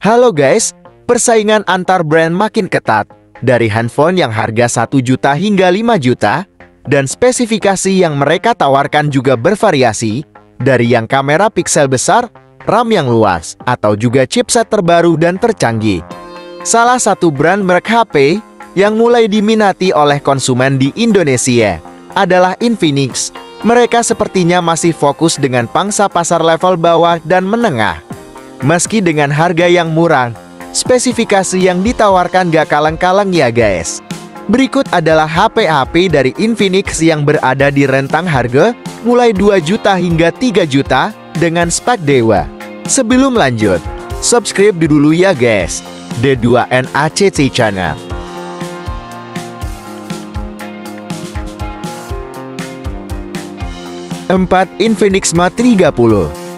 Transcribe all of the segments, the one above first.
Halo guys, persaingan antar brand makin ketat. Dari handphone yang harga 1 juta hingga 5 juta, dan spesifikasi yang mereka tawarkan juga bervariasi, dari yang kamera piksel besar, RAM yang luas, atau juga chipset terbaru dan tercanggih. Salah satu brand merek HP yang mulai diminati oleh konsumen di Indonesia adalah Infinix. Mereka sepertinya masih fokus dengan pangsa pasar level bawah dan menengah. Meski dengan harga yang murah, spesifikasi yang ditawarkan gak kaleng-kaleng ya guys. Berikut adalah HP-HP dari Infinix yang berada di rentang harga mulai 2 juta hingga 3 juta dengan spek dewa. Sebelum lanjut, subscribe dulu ya guys, D2NACC Channel. 4. Infinix Mate 30.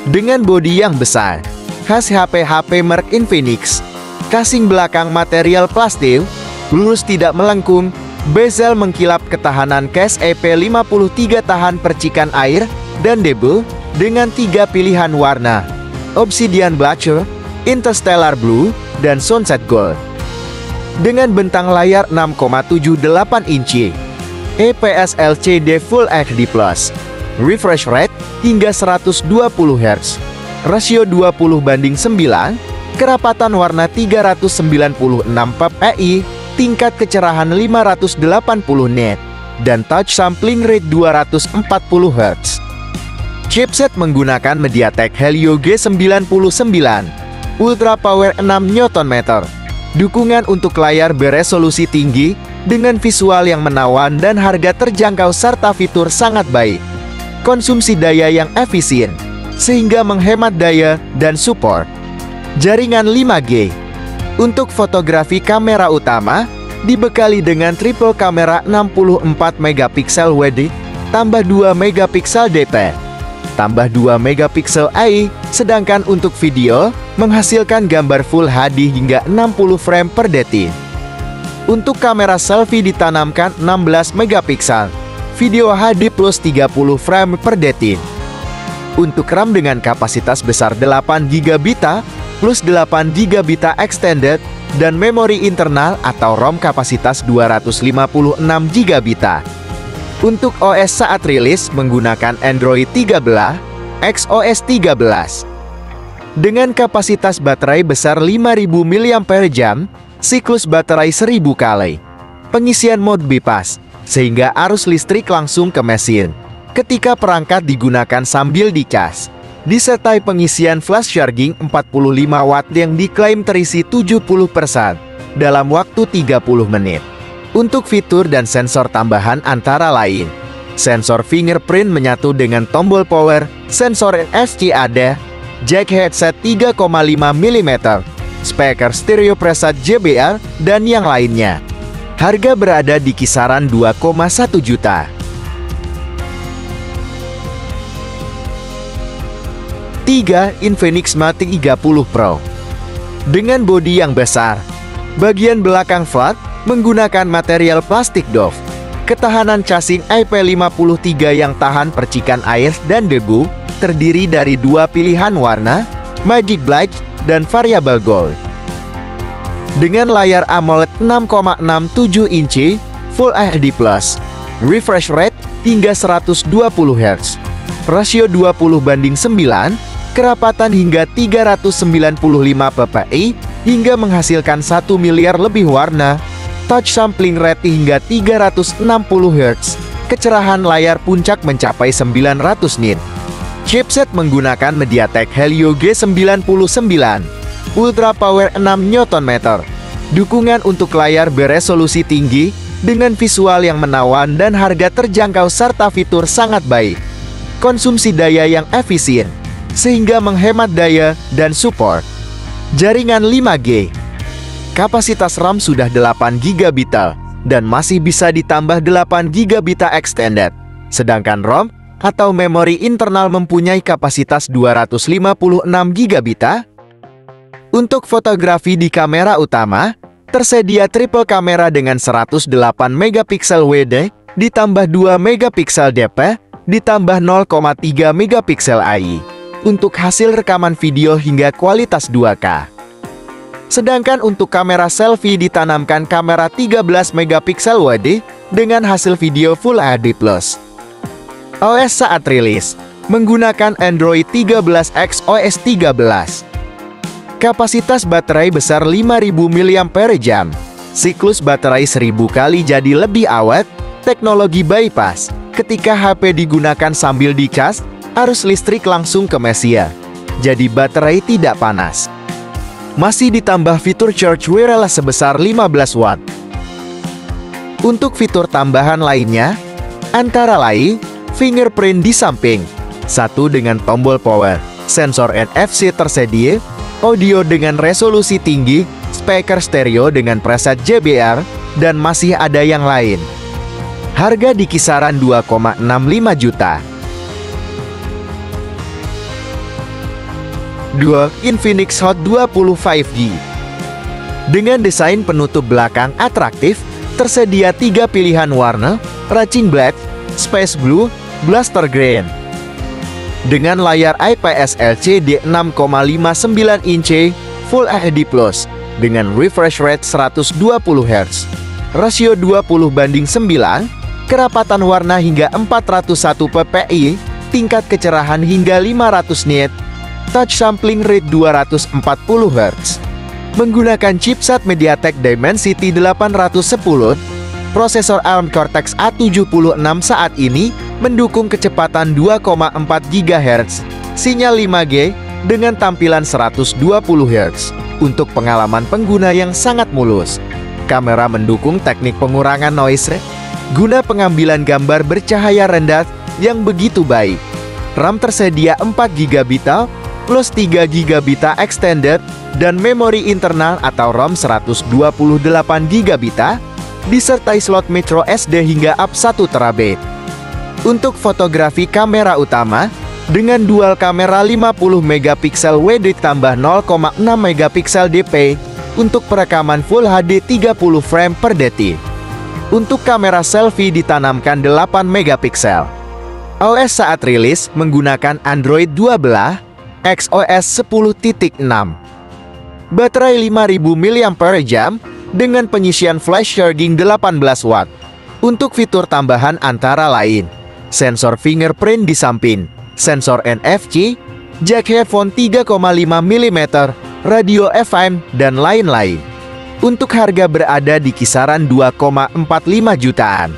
Dengan bodi yang besar, khas HP-HP merek Infinix. Casing belakang material plastik, lurus tidak melengkung, bezel mengkilap, ketahanan case EP53 tahan percikan air dan debu dengan 3 pilihan warna: Obsidian Black, Interstellar Blue, dan Sunset Gold. Dengan bentang layar 6,78 inci, IPS LCD Full HD+, refresh rate hingga 120 Hz, rasio 20:9, kerapatan warna 396 ppi, tingkat kecerahan 580 nit, dan touch sampling rate 240 Hz. Chipset menggunakan MediaTek Helio G99, Ultra Power 6 Nm. Dukungan untuk layar beresolusi tinggi dengan visual yang menawan dan harga terjangkau serta fitur sangat baik. Konsumsi daya yang efisien, sehingga menghemat daya dan support. Jaringan 5G. Untuk fotografi, kamera utama dibekali dengan triple kamera 64 megapiksel WD, tambah 2 megapiksel DP, tambah 2 megapiksel AI, sedangkan untuk video menghasilkan gambar Full HD hingga 60 frame per detik. Untuk kamera selfie ditanamkan 16 megapiksel, video HD plus 30 frame per detik. Untuk RAM dengan kapasitas besar 8 GB plus 8 GB extended dan memori internal atau ROM kapasitas 256 GB. Untuk OS saat rilis menggunakan Android 13, XOS 13. Dengan kapasitas baterai besar 5000 mAh, siklus baterai 1000 kali. Pengisian mode bypass, sehingga arus listrik langsung ke mesin ketika perangkat digunakan sambil dicas. Disertai pengisian flash charging 45 watt yang diklaim terisi 70% dalam waktu 30 menit. Untuk fitur dan sensor tambahan antara lain: sensor fingerprint menyatu dengan tombol power, sensor NFC ada, jack headset 3,5 mm, speaker stereo preset JBL, dan yang lainnya. Harga berada di kisaran 2,1 juta. 3. Infinix Mate 30 Pro. Dengan bodi yang besar, bagian belakang flat menggunakan material plastik doff. Ketahanan casing IP53 yang tahan percikan air dan debu, terdiri dari 2 pilihan warna, Magic Black dan Variable Gold. Dengan layar AMOLED 6,67 inci, Full HD+, refresh rate hingga 120 Hz, rasio 20:9, kerapatan hingga 395 ppi, hingga menghasilkan 1 miliar lebih warna, touch sampling rate hingga 360 Hz, kecerahan layar puncak mencapai 900 nit. Chipset menggunakan MediaTek Helio G99, Ultra Power 6 Nm. Dukungan untuk layar beresolusi tinggi dengan visual yang menawan dan harga terjangkau serta fitur sangat baik. Konsumsi daya yang efisien, sehingga menghemat daya dan support. Jaringan 5G. Kapasitas RAM sudah 8 GB dan masih bisa ditambah 8 GB extended. Sedangkan ROM atau memori internal mempunyai kapasitas 256 GB. Untuk fotografi di kamera utama, tersedia triple kamera dengan 108 megapiksel WD, ditambah 2 megapiksel DP, ditambah 0,3 megapiksel AI. untuk hasil rekaman video hingga kualitas 2K. Sedangkan untuk kamera selfie ditanamkan kamera 13 megapiksel WD dengan hasil video Full HD+. OS saat rilis menggunakan Android 13X OS 13. Kapasitas baterai besar 5000 mAh. Siklus baterai 1000 kali jadi lebih awet. Teknologi bypass. Ketika HP digunakan sambil dicas, arus listrik langsung ke mesia. Jadi baterai tidak panas. Masih ditambah fitur charge wireless sebesar 15 watt. Untuk fitur tambahan lainnya, antara lain, fingerprint di samping, satu dengan tombol power, sensor NFC tersedia, audio dengan resolusi tinggi, speaker stereo dengan preset JBR, dan masih ada yang lain. Harga di kisaran 2,65 juta. 2. Infinix Hot 20 5G. Dengan desain penutup belakang atraktif, tersedia 3 pilihan warna, Racing Black, Space Blue, Blaster Green. Dengan layar IPS LCD 6,59 inci, Full HD+, dengan refresh rate 120 Hz, rasio 20:9, kerapatan warna hingga 401 ppi, tingkat kecerahan hingga 500 nit, touch sampling rate 240 Hz. Menggunakan chipset MediaTek Dimensity 810, prosesor ARM Cortex A76 saat ini mendukung kecepatan 2,4 GHz, sinyal 5G dengan tampilan 120 Hz untuk pengalaman pengguna yang sangat mulus. Kamera mendukung teknik pengurangan noise guna pengambilan gambar bercahaya rendah yang begitu baik. RAM tersedia 4 GB plus 3 GB extended dan memori internal atau ROM 128 GB disertai slot micro SD hingga up 1 TB. Untuk fotografi kamera utama dengan dual kamera 50 megapiksel WD tambah 0,6 megapiksel DP untuk perekaman Full HD 30 frame per detik. Untuk kamera selfie ditanamkan 8 megapiksel. OS saat rilis menggunakan Android 12 XOS 10.6. Baterai 5000 mAh dengan penyisian flash charging 18 watt. Untuk fitur tambahan antara lain, sensor fingerprint di samping, sensor NFC, jack headphone 3,5 mm, radio FM, dan lain-lain. Untuk harga berada di kisaran 2,45 jutaan.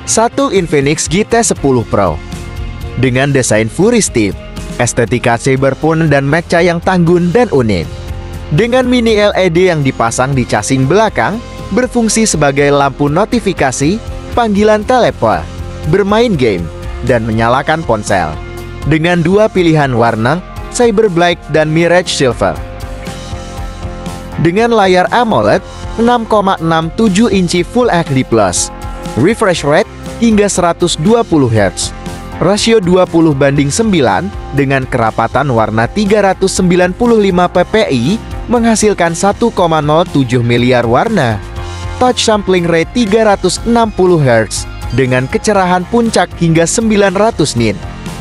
1. Infinix GT10 Pro. Dengan desain futuristik, estetika cyberpunk dan matcha yang tanggun dan unik. Dengan mini LED yang dipasang di casing belakang, berfungsi sebagai lampu notifikasi, panggilan telepon, bermain game, dan menyalakan ponsel. Dengan 2 pilihan warna, Cyber Black dan Mirage Silver. Dengan layar AMOLED 6,67 inci Full HD+, refresh rate hingga 120 Hz, rasio 20:9 dengan kerapatan warna 395 ppi menghasilkan 1,07 miliar warna, touch sampling rate 360 Hz dengan kecerahan puncak hingga 900 nit.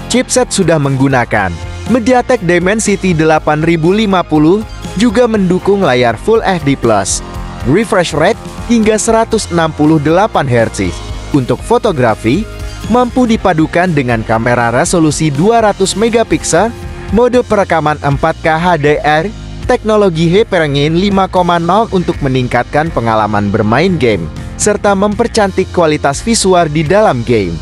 Chipset sudah menggunakan MediaTek Dimensity 8050, juga mendukung layar Full HD+, refresh rate hingga 168 Hz. Untuk fotografi, mampu dipadukan dengan kamera resolusi 200 megapiksel, mode perekaman 4K HDR, teknologi Hyperengine 5.0 untuk meningkatkan pengalaman bermain game, serta mempercantik kualitas visual di dalam game.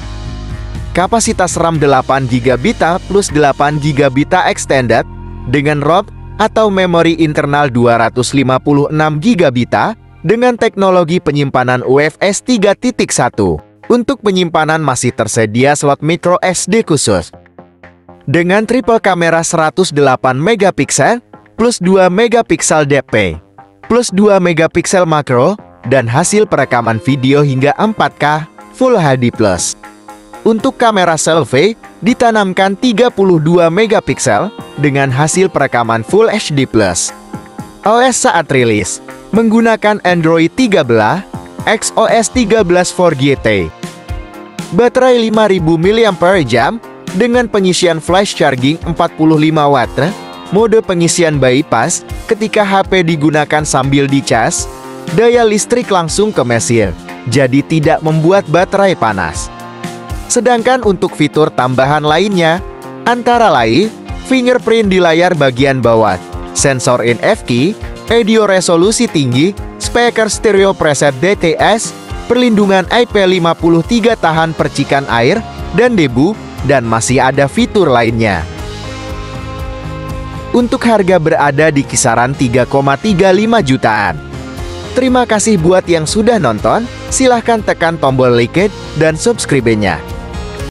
Kapasitas RAM 8 GB plus 8 GB extended dengan ROM atau memori internal 256 GB dengan teknologi penyimpanan UFS 3.1. Untuk penyimpanan masih tersedia slot micro SD khusus. Dengan triple kamera 108 megapiksel plus 2 megapiksel DP plus 2 megapiksel makro dan hasil perekaman video hingga 4K Full HD+. Untuk kamera selfie, ditanamkan 32 megapiksel dengan hasil perekaman Full HD+. OS saat rilis menggunakan Android 13 XOS 13 4GT. baterai 5000 mAh dengan pengisian flash charging 45 watt, mode pengisian bypass ketika HP digunakan sambil dicas, daya listrik langsung ke mesin, jadi tidak membuat baterai panas. Sedangkan untuk fitur tambahan lainnya, antara lain, fingerprint di layar bagian bawah, sensor NFC, audio resolusi tinggi, speaker stereo preset DTS, perlindungan IP53 tahan percikan air dan debu, dan masih ada fitur lainnya. Untuk harga berada di kisaran 3,35 jutaan. Terima kasih buat yang sudah nonton, silahkan tekan tombol like dan subscribe-nya.